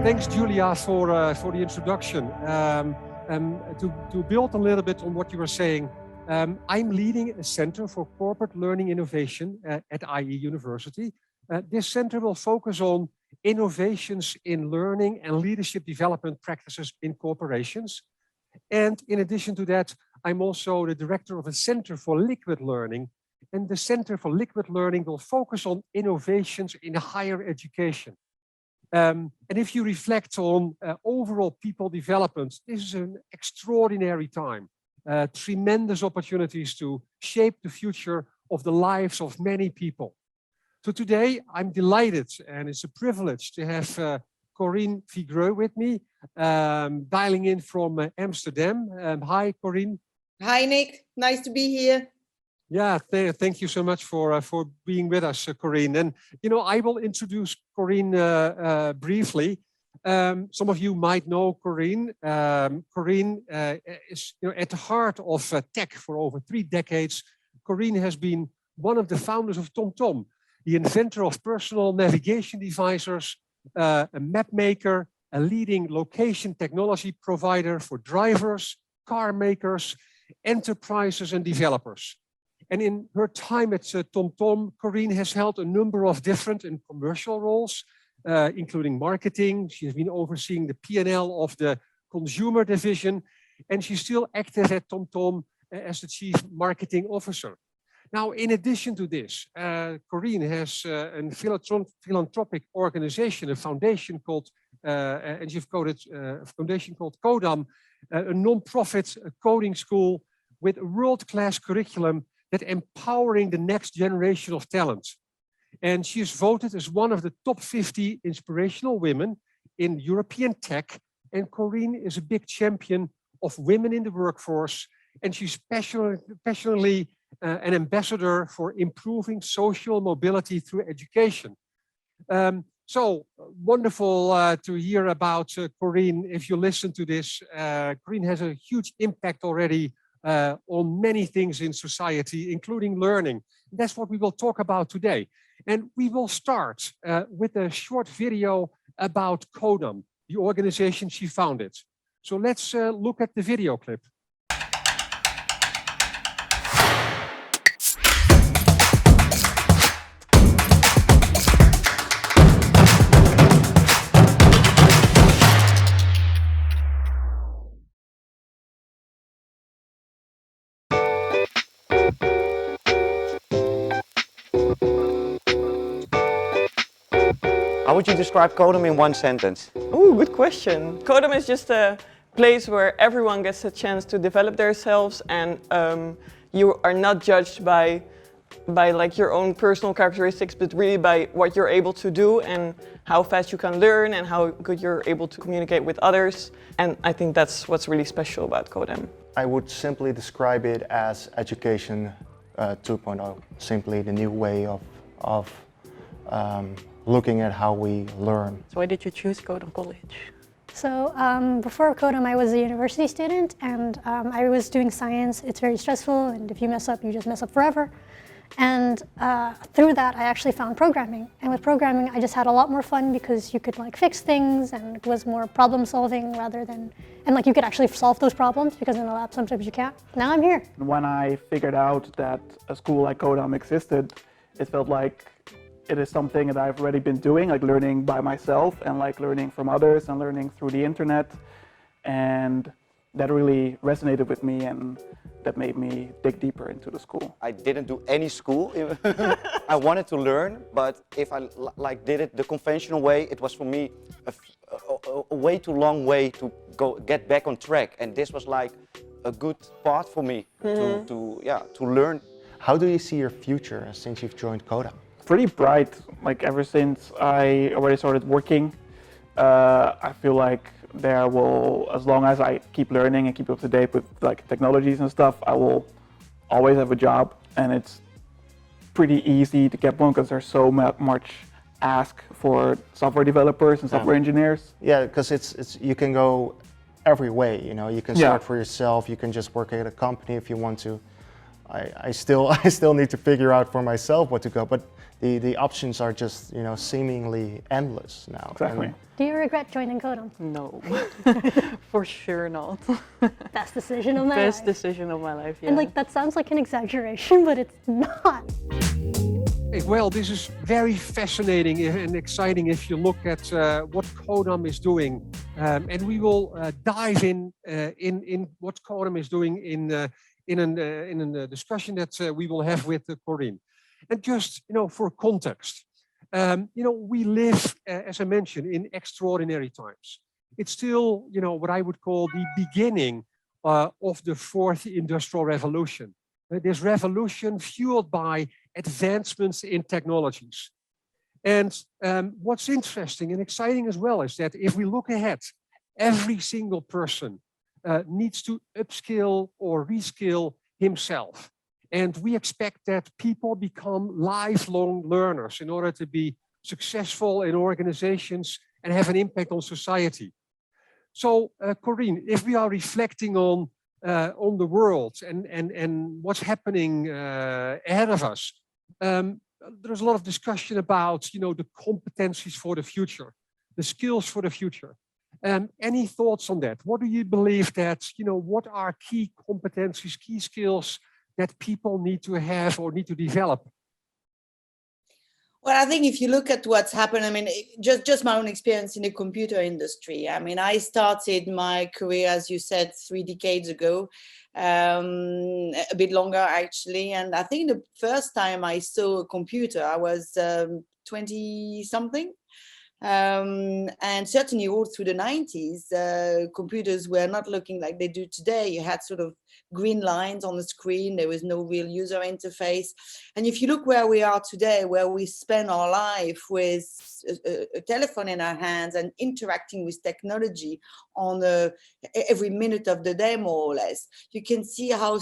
Thanks, Julia, for the introduction. To build a little bit on what you were saying, I'm leading a Center for Corporate Learning Innovation at IE University. This center will focus on innovations in learning and leadership development practices in corporations. And in addition to that, I'm also the director of a Center for Liquid Learning. And the Center for Liquid Learning will focus on innovations in higher education. And if you reflect on overall people development, this is an extraordinary time. Tremendous opportunities to shape the future of the lives of many people. So today, I'm delighted, and it's a privilege to have Corinne Vigreux with me, dialing in from Amsterdam. Hi, Corinne. Hi, Nick. Nice to be here. Yeah, thank you so much for being with us, Corinne. And, you know, I will introduce Corinne briefly. Some of you might know Corinne. Corinne is at the heart of tech for over 3 decades. Corinne has been one of the founders of TOMTOM, the inventor of personal navigation devices, a map maker, a leading location technology provider for drivers, car makers, enterprises and developers. And in her time at TOMTOM, Corinne has held a number of different and commercial roles, including marketing. She has been overseeing the P&L of the consumer division, and she's still active at TOMTOM as the chief marketing officer. Now, in addition to this, Corinne has a philanthropic organization, a foundation called, and you've coded a foundation called CODAM, a non-profit coding school with a world-class curriculum that empowering the next generation of talent. And she is voted as one of the top 50 inspirational women in European tech. And Corinne is a big champion of women in the workforce. And she's passionately an ambassador for improving social mobility through education. So wonderful to hear about Corinne. If you listen to this, Corinne has a huge impact already on many things in society, including learning. That's what we will talk about today. And we will start with a short video about CODAM, the organization she founded. So let's look at the video clip. How would you describe CODAM in 1 sentence? Oh, good question. CODAM is just a place where everyone gets a chance to develop themselves, and you are not judged by like your own personal characteristics, but really by what you're able to do and how fast you can learn and how good you're able to communicate with others. And I think that's what's really special about CODAM. I would simply describe it as education 2.0, simply the new way of looking at how we learn. So why did you choose CODAM College? So before CODAM, I was a university student, and I was doing science. It's very stressful, and if you mess up, you just mess up forever. And through that, I actually found programming. And with programming, I just had a lot more fun because you could like fix things, and it was more problem solving rather than, and like you could actually solve those problems, because in the lab sometimes you can't. Now I'm here. When I figured out that a school like CODAM existed, it felt like it is something that I've already been doing, like learning by myself and like learning from others and learning through the internet. And that really resonated with me, and that made me dig deeper into the school. I didn't do any school. I wanted to learn, but if I did it the conventional way, it was for me a way too long way to get back on track. And this was like a good path for me to learn. How do you see your future since you've joined CODAM? Pretty bright. Like ever since I already started working, I feel like there will, as long as I keep learning and keep up to date with like technologies and stuff, I will always have a job, and it's pretty easy to get one because there's so much ask for software developers and software engineers. Yeah, because it's you can go every way. You know, you can start for yourself. You can just work at a company if you want to. I still need to figure out for myself what to go. But the options are just seemingly endless now. Exactly. And Do you regret joining CODAM? No, for sure not. Best decision of my Best life. decision of my life, yeah. And like that sounds like an exaggeration, but it's not. Well, this is very fascinating and exciting if you look at what CODAM is doing, and we will dive in what CODAM is doing in a discussion that we will have with Corinne. And just for context, we live, as I mentioned, in extraordinary times. It's still what I would call the beginning of the fourth industrial revolution. This revolution fueled by advancements in technologies. And what's interesting and exciting as well is that if we look ahead, every single person needs to upskill or reskill himself. And we expect that people become lifelong learners in order to be successful in organizations and have an impact on society. So, Corinne, if we are reflecting on the world and what's happening ahead of us, there's a lot of discussion about the competencies for the future, the skills for the future. Any thoughts on that? What do you believe that what are key competencies, key skills that people need to have or need to develop? Well, I think if you look at what's happened, I mean, just my own experience in the computer industry. I mean, I started my career, as you said, 3 decades ago, a bit longer actually. And I think the first time I saw a computer, I was 20 something. And certainly all through the 90s, computers were not looking like they do today. You had sort of green lines on the screen. There was no real user interface. And if you look where we are today, where we spend our life with a telephone in our hands and interacting with technology on every minute of the day, more or less, you can see how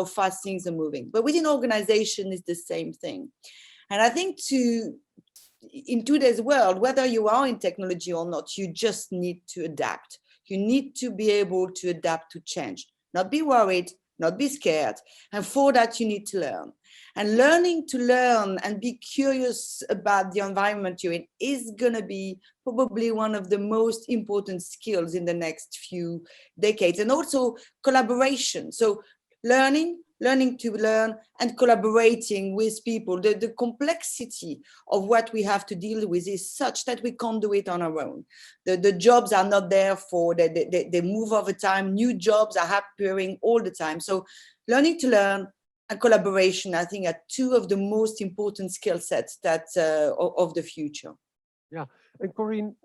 fast things are moving. But within organization, it's the same thing. And I think in today's world, whether you are in technology or not, you just need to adapt. You need to be able to adapt to change, not be worried, not be scared. And for that, you need to learn. And learning to learn and be curious about the environment you're in is going to be probably one of the most important skills in the next few decades. And also collaboration. So learning to learn and collaborating with people. The complexity of what we have to deal with is such that we can't do it on our own. The jobs are not there they move over time. New jobs are appearing all the time. So learning to learn and collaboration, I think, are two of the most important skill sets of the future. Yeah, and Corinne,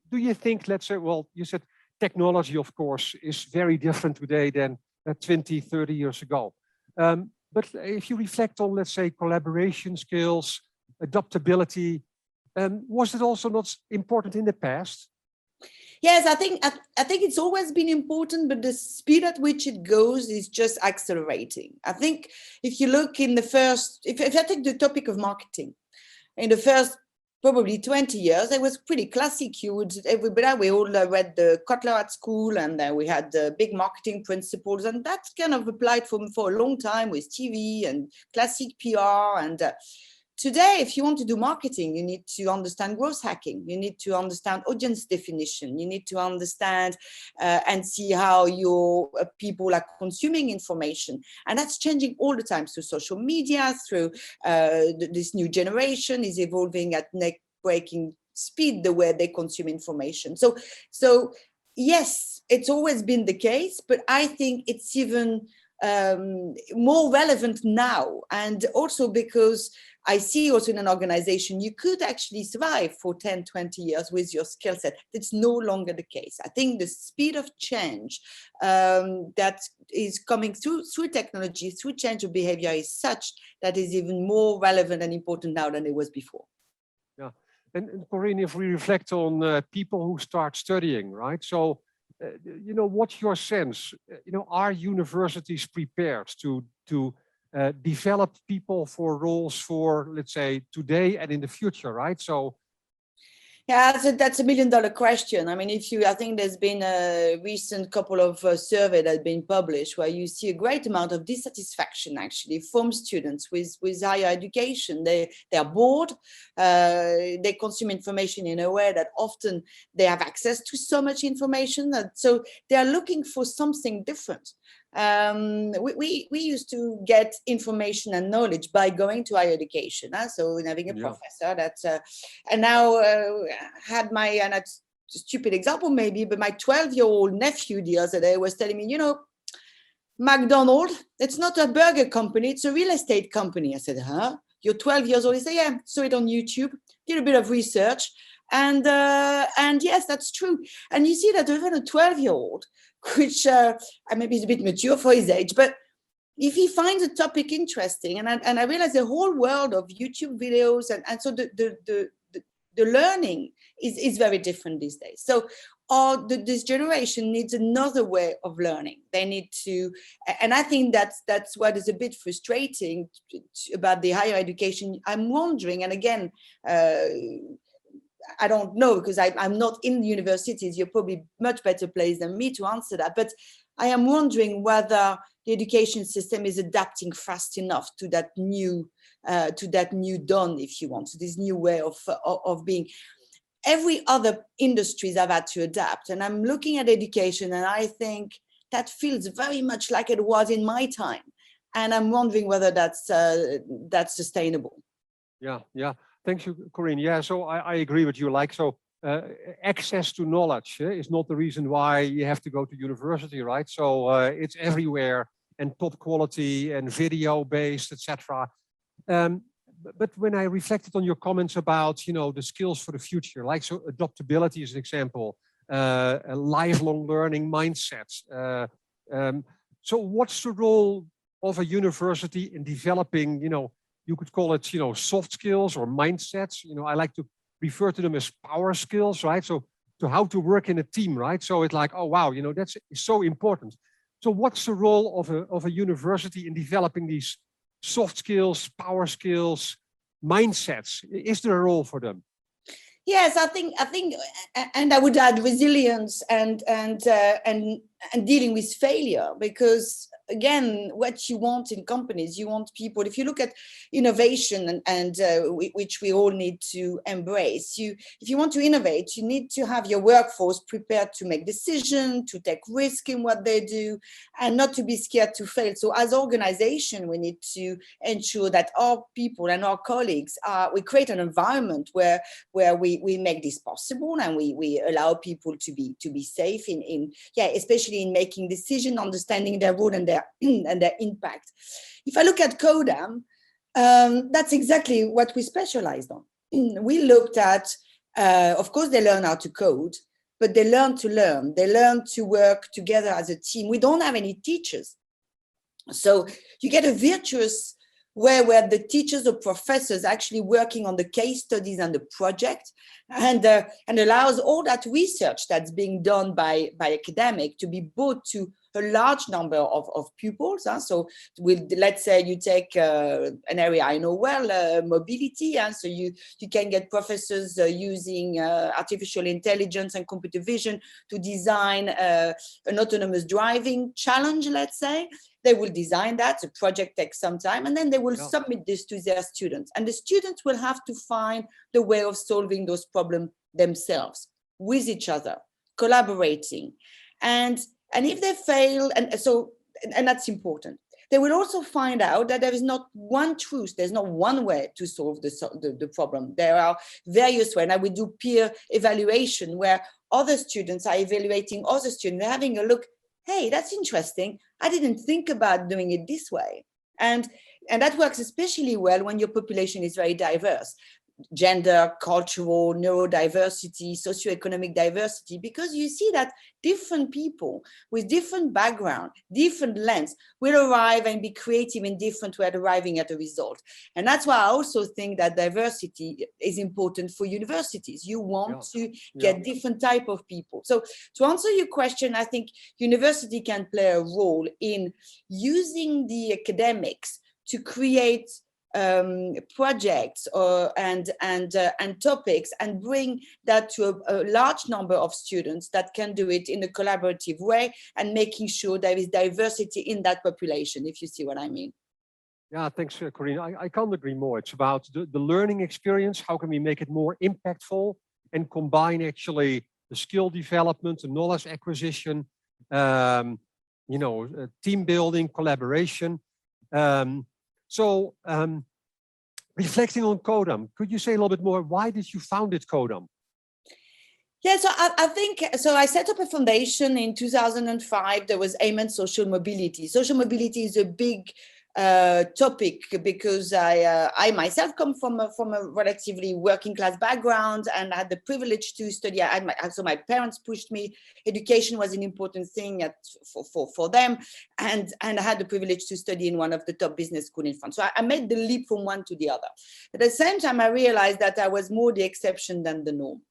do you think, let's say, well, you said technology, of course, is very different today than 20, 30 years ago. But if you reflect on, let's say, collaboration skills, adaptability, was it also not important in the past? Yes, I think it's always been important, but the speed at which it goes is just accelerating. I think if you look in the first, if I take the topic of marketing, in the first probably 20 years, it was pretty classic. We all read the Kotler at school, and we had the big marketing principles, and that's kind of applied for a long time with TV and classic PR. And today, if you want to do marketing, you need to understand growth hacking. You need to understand audience definition. You need to understand and see how your people are consuming information. And that's changing all the time through social media, through this new generation is evolving at neck-breaking speed, the way they consume information. So yes, it's always been the case, but I think it's even more relevant now. And also because I see also in an organization, you could actually survive for 10, 20 years with your skill set. It's no longer the case. I think the speed of change that is coming through technology, through change of behavior is such that is even more relevant and important now than it was before. Yeah, and Corinne, if we reflect on people who start studying, right? So, what's your sense? Are universities prepared to develop people for roles for, let's say, today and in the future, right? So, Yeah, that's $1 million question. I mean, I think there's been a recent couple of surveys that have been published where you see a great amount of dissatisfaction actually from students with higher education. They are bored. They consume information in a way that often they have access to so much information so they are looking for something different. We used to get information and knowledge by going to higher education. So having a professor that's and now had my, and that's a stupid example maybe, but my 12-year-old nephew the other day was telling me, McDonald's, it's not a burger company, it's a real estate company. I said, huh? You're 12 years old? He said, yeah, saw it on YouTube, did a bit of research. And yes, that's true. And you see that even a 12-year-old, which maybe is a bit mature for his age, but if he finds a topic interesting, and I realize the whole world of YouTube videos, and so the learning is very different these days. So this generation needs another way of learning. They need to, and I think that's what is a bit frustrating about the higher education. I'm wondering, and again, I don't know because I'm not in the universities. You're probably much better placed than me to answer that. But I am wondering whether the education system is adapting fast enough to that new dawn, if you want, to this new way of being. Every other industries have had to adapt, and I'm looking at education, and I think that feels very much like it was in my time, and I'm wondering whether that's sustainable. Yeah. Thank you, Corinne. Yeah, so I agree with you. Access to knowledge is not the reason why you have to go to university, right? So it's everywhere and top quality and video based, etc. But when I reflected on your comments about, the skills for the future, so adaptability is an example, a lifelong learning mindset. So what's the role of a university in developing, you could call it, soft skills or mindsets. I like to refer to them as power skills, right? So to how to work in a team, right? So it's like, oh, wow, that's so important. So what's the role of a university in developing these soft skills, power skills, mindsets? Is there a role for them? Yes, I think, and I would add resilience and dealing with failure, because again, what you want in companies, you want people. If you look at innovation and which we all need to embrace, if you want to innovate, you need to have your workforce prepared to make decisions, to take risk in what they do, and not to be scared to fail. So as organization, we need to ensure that our people and our colleagues we create an environment where we make this possible, and we allow people to be safe especially in making decisions, understanding their role and their impact. If I look at CODAM, that's exactly what we specialized on. We looked at, of course, they learn how to code, but they learn to learn. They learn to work together as a team. We don't have any teachers. So you get a virtuous way where the teachers or professors actually working on the case studies and the project, and allows all that research that's being done by academic to be brought to a large number of pupils. So let's say you take an area I know well, mobility. So you can get professors using artificial intelligence and computer vision to design an autonomous driving challenge, let's say. They will design that. The project takes some time, and then they will submit this to their students. And the students will have to find the way of solving those problems themselves, with each other, collaborating. And if they fail, and that's important, they will also find out that there is not one truth. There's not one way to solve the problem. There are various ways. And we do peer evaluation where other students are evaluating other students. They're having a look. Hey, that's interesting. I didn't think about doing it this way. And that works especially well when your population is very diverse. Gender, cultural, neurodiversity, socioeconomic diversity, because you see that different people with different background, different lens will arrive and be creative in different ways, arriving at a result. And that's why I also think that diversity is important for universities. You want to get different type of people. So to answer your question, I think university can play a role in using the academics to create projects and topics and bring that to a large number of students that can do it in a collaborative way and making sure there is diversity in that population, if you see what I mean. Yeah, thanks, Corinne. I can't agree more. It's about the learning experience. How can we make it more impactful and combine actually the skill development, the knowledge acquisition, team building, collaboration. Reflecting on CODAM, could you say a little bit more? Why did you founded CODAM? Yeah, so I think, so I set up a foundation in 2005. There was aim and social mobility. Social mobility is a big topic because I myself come from a relatively working class background and I had the privilege to study. So my parents pushed me. Education was an important thing for them, and I had the privilege to study in one of the top business schools in France. So I made the leap from one to the other. At the same time, I realized that I was more the exception than the norm.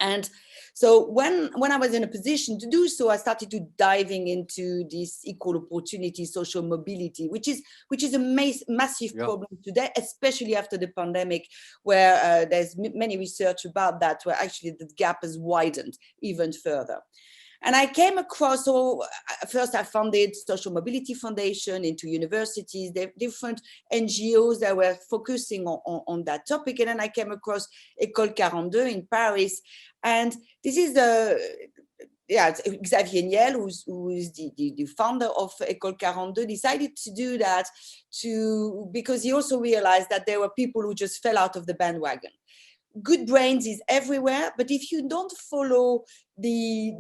And so when I was in a position to do so, I started to diving into this equal opportunity, social mobility, which is a massive problem today, especially after the pandemic, where there's many research about that, where actually the gap has widened even further. And I came across, first I founded Social Mobility Foundation into universities, different NGOs that were focusing on that topic. And then I came across École 42 in Paris. And this is Xavier Niel, who is the founder of École 42, decided to do that because he also realized that there were people who just fell out of the bandwagon. Good brains is everywhere, but if you don't follow the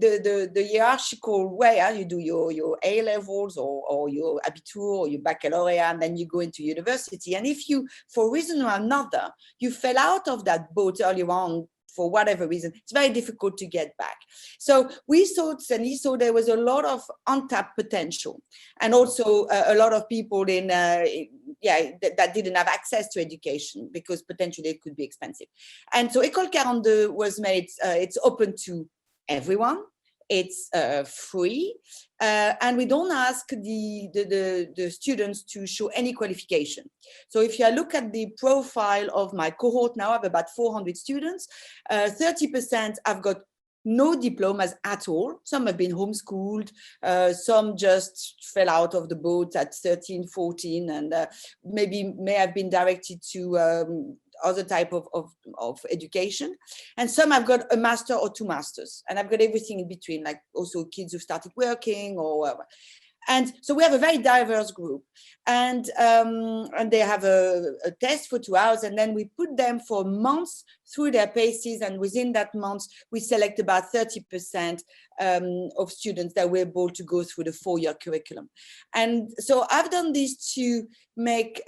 hierarchical way, you do your A levels or your Abitur or your baccalaureate, and then you go into university. And if you, for a reason or another, you fell out of that boat earlier on, for whatever reason, it's very difficult to get back. So we thought, and he saw there was a lot of untapped potential, and also a lot of people that didn't have access to education because potentially it could be expensive. And so École 42 was made, it's open to everyone. It's free, and we don't ask the students to show any qualification. So if you look at the profile of my cohort now, I have about 400 students. 30% have got no diplomas at all. Some have been homeschooled. Some just fell out of the boat at 13, 14, and may have been directed to other type of education. And some have got a master or 2 masters. And I've got everything in between, like also kids who started working or and so we have a very diverse group, and they have a test for 2 hours, and then we put them for months through their paces, and within that month we select about 30% of students that were able to go through the 4-year curriculum. And so I've done this to make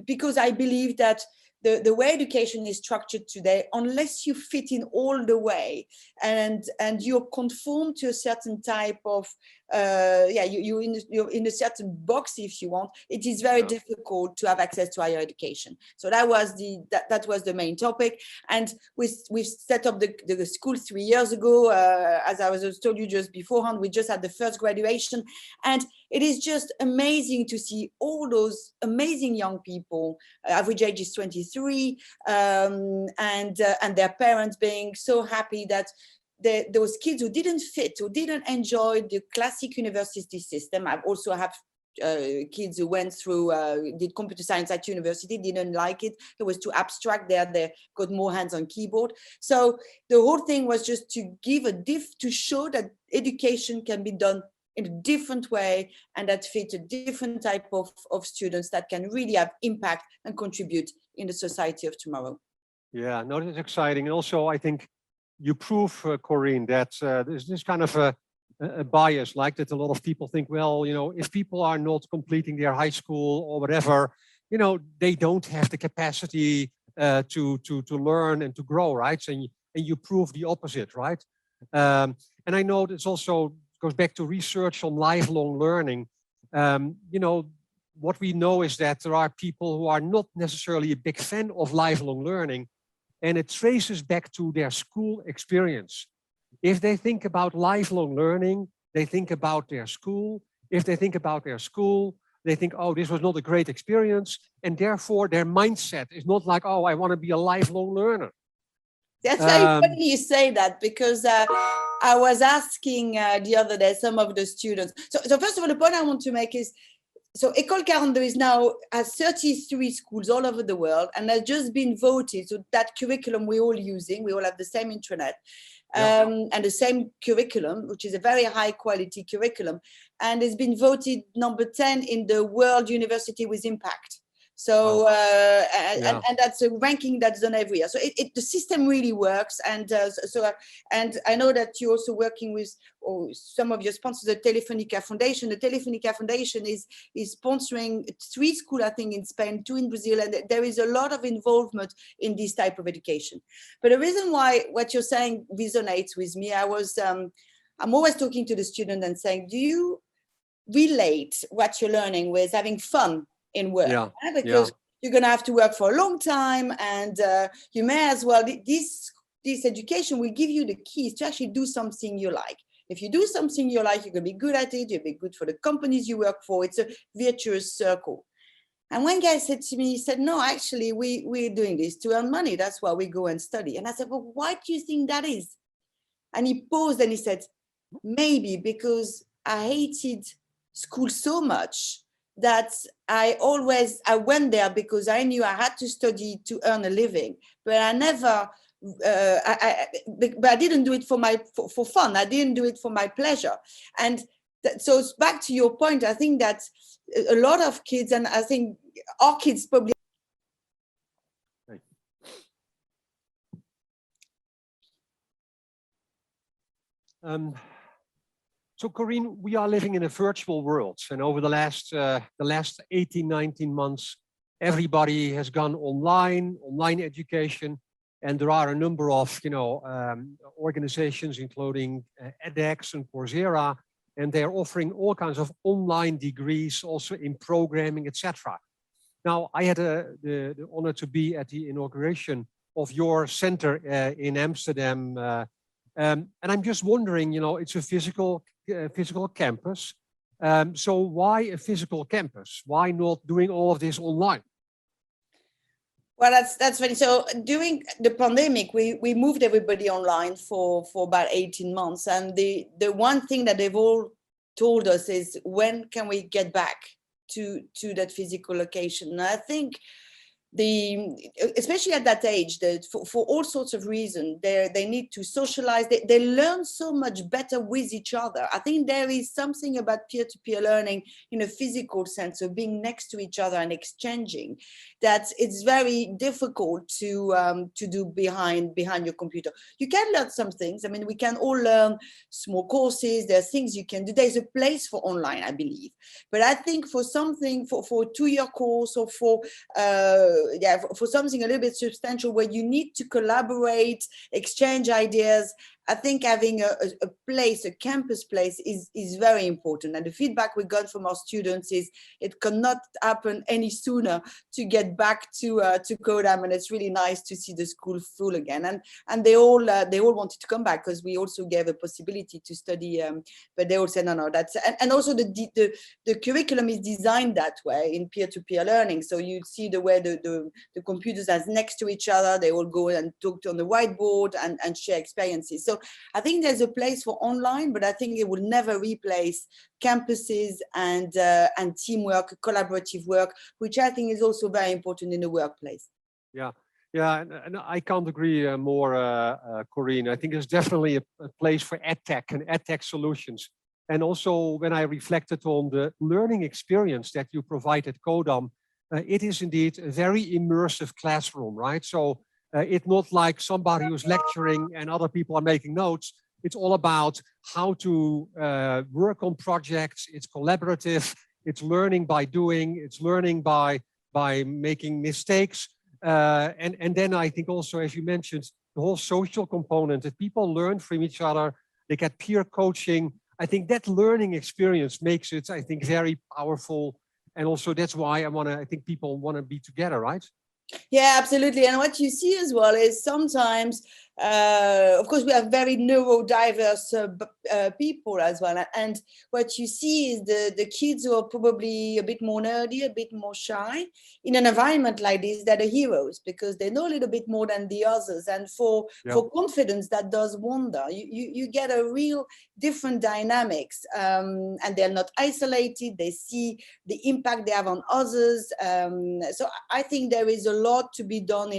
because I believe that the way education is structured today, unless you fit in all the way and you're conformed to a certain type of you're in a certain box, if you want, it is very difficult to have access to higher education. So that was the main topic. And we set up the school 3 years ago. As I was told you just beforehand, we just had the first graduation, and it is just amazing to see all those amazing young people. Average age is 23, and their parents being so happy that those kids who didn't fit, who didn't enjoy the classic university system. I also have kids who went through, did computer science at university, didn't like it. It was too abstract. They got more hands on keyboard. So the whole thing was just to give to show that education can be done in a different way, and that fit a different type of students that can really have impact and contribute in the society of tomorrow. Yeah, no, that's exciting. And also, I think you prove, Corinne, that there's this kind of a bias, like that a lot of people think, well, if people are not completing their high school or whatever, they don't have the capacity to learn and to grow, right? And you prove the opposite, right? And I know this also goes back to research on lifelong learning. What we know is that there are people who are not necessarily a big fan of lifelong learning, and it traces back to their school experience. If they think about lifelong learning, they think about their school. If they think about their school, They think, oh, this was not a great experience. And therefore their mindset is not like, oh, I want to be a lifelong learner. That's very funny you say that, because I was asking the other day some of the students. So first of all, the point I want to make is, so École 42 is now has 33 schools all over the world and has just been voted. So that curriculum we're all using, we all have the same intranet and the same curriculum, which is a very high quality curriculum, and it's been voted number 10 in the World University with Impact. So and that's a ranking that's done every year. So the system really works, and and I know that you're also working with some of your sponsors, the Telefónica Foundation. The Telefónica Foundation is sponsoring 3 schools, I think, in Spain, 2 in Brazil, and there is a lot of involvement in this type of education. But the reason why what you're saying resonates with me, I'm always talking to the student and saying, do you relate what you're learning with having fun in work? Because you're going to have to work for a long time, and you may as well, this education will give you the keys to actually do something you like. If you do something you like, you're going to be good at it, you'll be good for the companies you work for. It's a virtuous circle. And one guy said to me, he said, no, actually, we're doing this to earn money. That's why we go and study. And I said, well, why do you think that is? And he paused and he said, maybe because I hated school so much that I went there because I knew I had to study to earn a living, but I never, but I didn't do it for fun. I didn't do it for my pleasure. And so it's back to your point. I think that a lot of kids, and I think our kids probably. So Corinne, we are living in a virtual world, and over the last 18, 19 months, everybody has gone online education, and there are a number of organizations, including edX and Coursera, and they are offering all kinds of online degrees, also in programming, etc. Now, I had the honor to be at the inauguration of your center in Amsterdam, and I'm just wondering, it's a physical campus. So why a physical campus? Why not doing all of this online? Well, that's funny. So during the pandemic, we moved everybody online for about 18 months. And the one thing that they've all told us is, when can we get back to that physical location? And I think especially at that age, that for all sorts of reasons, they need to socialize. They learn so much better with each other. I think there is something about peer-to-peer learning in a physical sense of being next to each other and exchanging, that it's very difficult to do behind your computer. You can learn some things. I mean, we can all learn small courses. There are things you can do. There's a place for online, I believe. But I think for something, for a 2-year course, or for something a little bit substantial where you need to collaborate, exchange ideas, I think having a place, a campus place is very important. And the feedback we got from our students is it cannot happen any sooner to get back to CODAM, and it's really nice to see the school full again. And they all wanted to come back, because we also gave a possibility to study, but they all said no, that's, and also the curriculum is designed that way in peer-to-peer learning. So you see the way the computers are next to each other, they all go and talk on the whiteboard and share experiences. So I think there's a place for online, but I think it will never replace campuses and teamwork, collaborative work, which I think is also very important in the workplace. Yeah, and I can't agree more, Corinne. I think there's definitely a place for EdTech and EdTech solutions. And also, when I reflected on the learning experience that you provide at CODAM, it is indeed a very immersive classroom, right? So it's not like somebody who's lecturing and other people are making notes. It's all about how to work on projects. It's collaborative. It's learning by doing. It's learning by making mistakes. And then I think also, as you mentioned, the whole social component, that people learn from each other. They get peer coaching. I think that learning experience makes it, I think, very powerful. And also that's why I think people want to be together, right? Yeah, absolutely. And what you see as well is sometimes Of course, we have very neurodiverse people as well. And what you see is the kids who are probably a bit more nerdy, a bit more shy, in an environment like this, they're the heroes because they know a little bit more than the others. And for confidence, that does wonder. You get a real different dynamics, and they're not isolated. They see the impact they have on others. So I think there is a lot to be done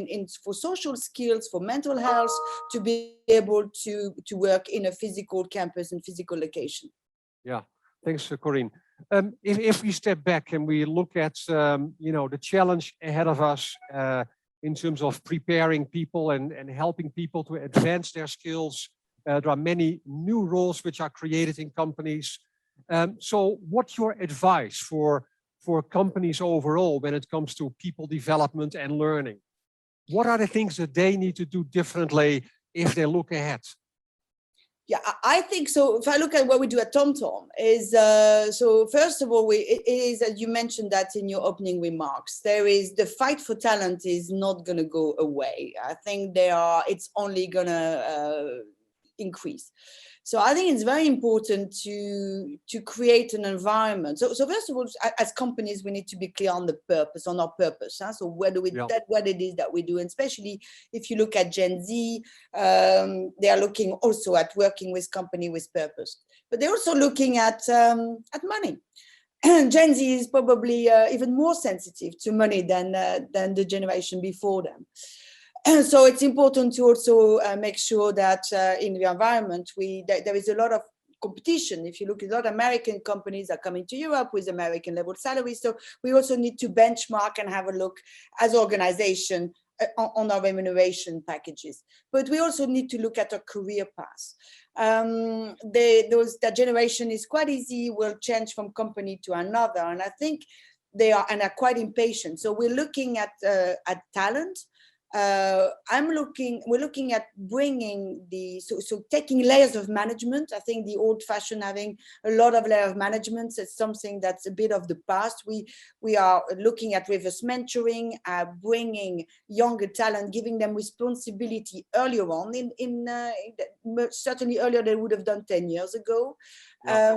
for social skills, for mental health, to be able to work in a physical campus and physical location. Yeah, thanks, Corinne. If we step back and we look at the challenge ahead of us in terms of preparing people and helping people to advance their skills, there are many new roles which are created in companies. So what's your advice for companies overall when it comes to people development and learning? What are the things that they need to do differently if they look ahead? Yeah, I think so. If I look at what we do at TOMTOM is, so first of all, it is, as you mentioned that in your opening remarks, there is the fight for talent is not going to go away. I think it's only going to increase. So I think it's very important to create an environment. So first of all, as companies, we need to be clear on the purpose, on our purpose. Huh? So what it is that we do, and especially if you look at Gen Z, they are looking also at working with company with purpose, but they're also looking at money. Gen Z is probably even more sensitive to money than the generation before them. So it's important to also make sure that in the environment, there is a lot of competition. If you look at a lot of American companies are coming to Europe with American level salaries. So we also need to benchmark and have a look as an organization on our remuneration packages. But we also need to look at a career path. That generation is quite easy, will change from company to another. And I think they are quite impatient. So we're looking at talent. We're looking at bringing so taking layers of management. I think the old fashioned having a lot of layers of management is something that's a bit of the past. We are looking at reverse mentoring, bringing younger talent, giving them responsibility earlier on, certainly earlier than they would have done 10 years ago. Yeah.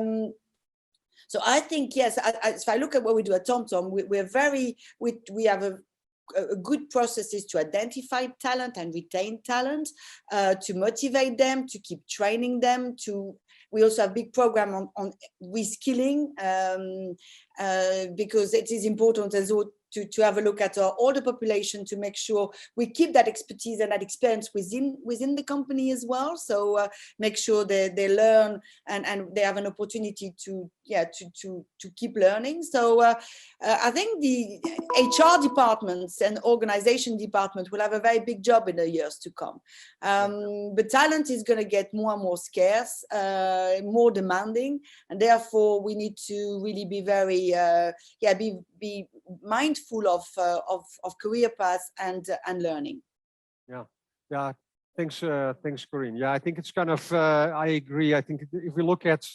So I think, yes, if I look at what we do at TOMTOM, we have a good process is to identify talent and retain talent, to motivate them, to keep training them. We also have a big program on reskilling because it is important as well to have a look at our older population to make sure we keep that expertise and that experience within the company as well. So make sure they learn and they have an opportunity to keep learning. So I think the HR departments and organization department will have a very big job in the years to come. But talent is going to get more and more scarce, more demanding, and therefore we need to really be very be mindful of career paths and learning. Yeah. Thanks, Corinne. Yeah, I think it's kind of. I agree. I think if we look at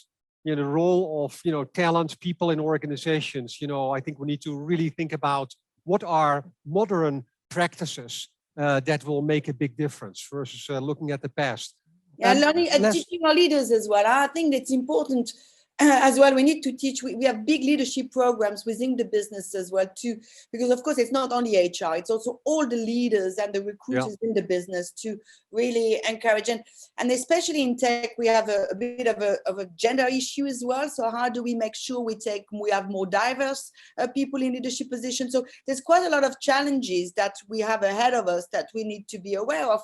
the role of talent, people in organizations, I think we need to really think about what are modern practices that will make a big difference versus looking at the past. Yeah, learning and teaching our leaders as well. I think it's important. As well, we need to teach. We have big leadership programs within the business as well too, because of course it's not only HR, it's also all the leaders and the recruiters in the business to really encourage. And especially in tech, we have a bit of a gender issue as well. So how do we make sure we have more diverse people in leadership positions? So there's quite a lot of challenges that we have ahead of us that we need to be aware of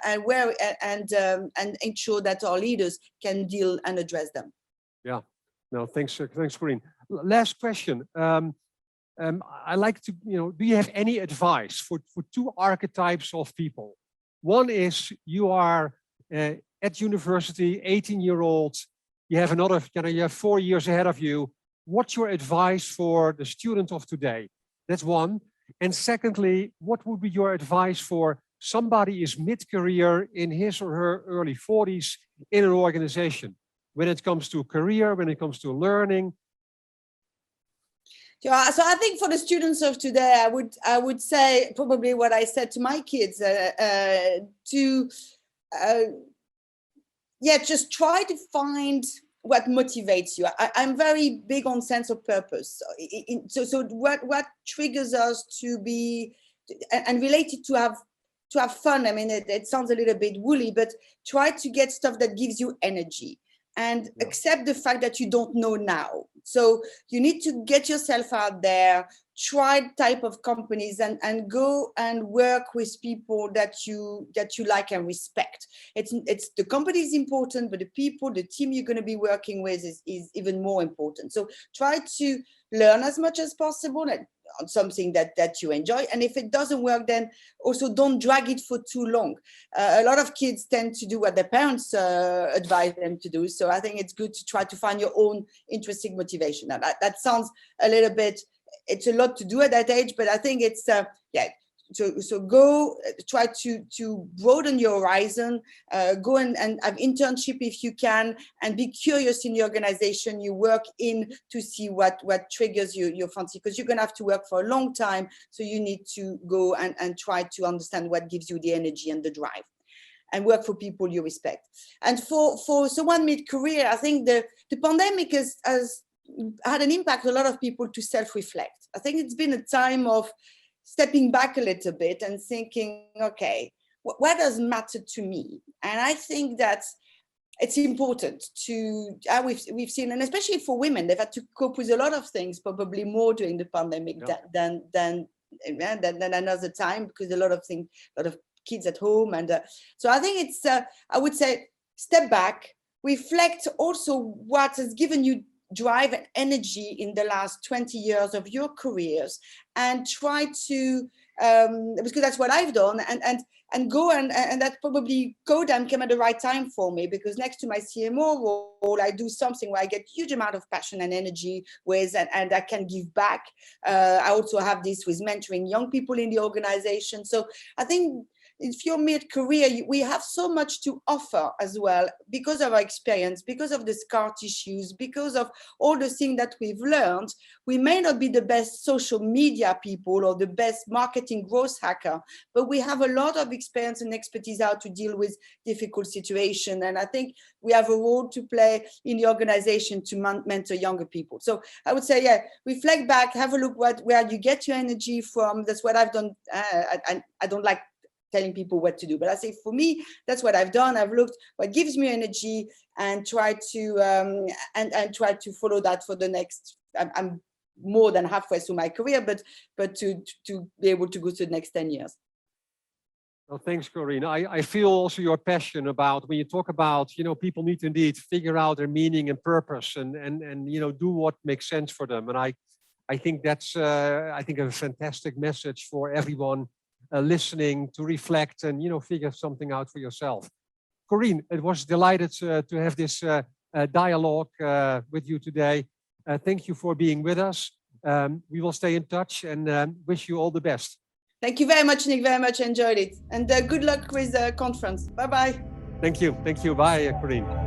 and ensure that our leaders can deal and address them. Yeah. No, thanks, Corinne. Last question. I like to, do you have any advice for two archetypes of people? One is you are at university, 18-year-old. You have you have 4 years ahead of you. What's your advice for the student of today? That's one. And secondly, what would be your advice for somebody is mid-career in his or her early 40s in an organization? When it comes to career, when it comes to learning? Yeah, so I think for the students of today, I would say probably what I said to my kids, to just try to find what motivates you. I'm very big on sense of purpose. So what triggers us to be, and related to have fun. I mean, it sounds a little bit woolly, but try to get stuff that gives you energy, and accept the fact that you don't know now. So you need to get yourself out there, try type of companies, and go and work with people that you like and respect. It's the company is important, but the people, the team you're going to be working with is even more important. So try to learn as much as possible on something that you enjoy. And if it doesn't work, then also don't drag it for too long. A lot of kids tend to do what their parents advise them to do. So I think it's good to try to find your own intrinsic motivation. Now that sounds a little bit, it's a lot to do at that age, but I think it's, so go try to broaden your horizon, go and have internship if you can, and be curious in the organization you work in to see what triggers your fancy, because you're going to have to work for a long time. So you need to go and try to understand what gives you the energy and the drive, and work for people you respect. And for someone mid-career, I think the pandemic has had an impact on a lot of people to self-reflect. I think it's been a time of stepping back a little bit and thinking, okay, what does matter to me? And I think that it's important to, we've seen, and especially for women, they've had to cope with a lot of things, probably more during the pandemic than another time, because a lot of kids at home. And so I think it's, I would say, step back, reflect also what has given you drive and energy in the last 20 years of your careers, and try to, because that's what I've done, and go and that probably CODAM came at the right time for me, because next to my CMO role, I do something where I get huge amount of passion and energy with, and I can give back. I also have this with mentoring young people in the organization. So I think if you're mid-career, we have so much to offer as well, because of our experience, because of the scar tissues, because of all the things that we've learned. We may not be the best social media people or the best marketing growth hacker, but we have a lot of experience and expertise how to deal with difficult situations. And I think we have a role to play in the organization to mentor younger people. So I would say, reflect back, have a look where you get your energy from. That's what I've done. I don't like telling people what to do, but I say for me, that's what I've done. I've looked what gives me energy and try to and try to follow that for the next. I'm more than halfway through my career, but to be able to go to the next 10 years. Well, thanks, Corinne. I feel also your passion about when you talk about, people need to indeed figure out their meaning and purpose, and do what makes sense for them. And I think that's I think a fantastic message for everyone listening, to reflect and figure something out for yourself. Corinne, it was delighted to have this dialogue with you today. Thank you for being with us. We will stay in touch and wish you all the best. Thank you very much, Nick. Very much enjoyed it. And good luck with the conference. Bye-bye. Thank you. Thank you. Bye, Corinne.